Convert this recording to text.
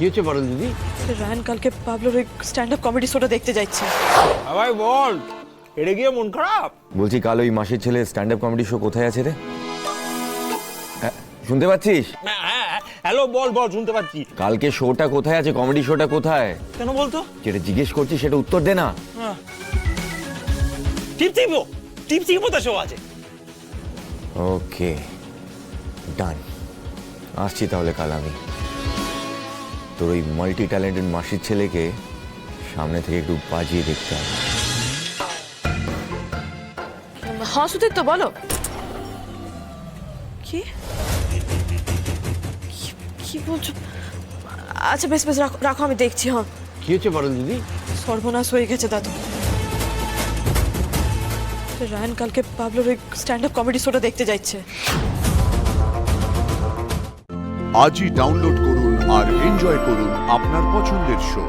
হয়েছে বলেন দিদি? রায়ান কালকে পাবলোর ওই স্ট্যান্ড আপ কমেডি শোটা দেখতে যাচ্ছে। ভাই বল, এটা গিয়ে মন খারাপ? বলছি কাল ওই মাসির ছেলে স্ট্যান্ড আপ কমেডি শো কোথায় আছে রে? শুনতে পাচ্ছিস? হ্যাঁ, হ্যালো, বল বল, শুনতে পাচ্ছি। কালকে শোটা কোথায় আছে, কমেডি শোটা কোথায়? কেন বলতো? যেটা জিজ্ঞেস করছি সেটা উত্তর দে না। টিপসি কোথা শো আছে? ওকে, ডান। আসছি তাহলে কাল আমি। তোর ওই মাল্টি ট্যালেন্টেড মাসির ছেলেকে সামনে থেকে একটু বাজিয়ে দেখতে হবে। হ্যাঁ সুদীপ, তো বলো। কি কি বলছো? আচ্ছা বেশ বেশ, রাখো রাখো, আমি দেখছি। হ্যাঁ, কি হয়েছে বলেন দিদি? সর্বনাশ হয়ে গেছে দাদু। রায়ান কালকে পাবলোর ওই স্ট্যান্ড আপ কমেডি শোটা দেখতে যাচ্ছে। আজই ডাউনলোড করুন আর এনজয় করুন আপনার পছন্দের শো।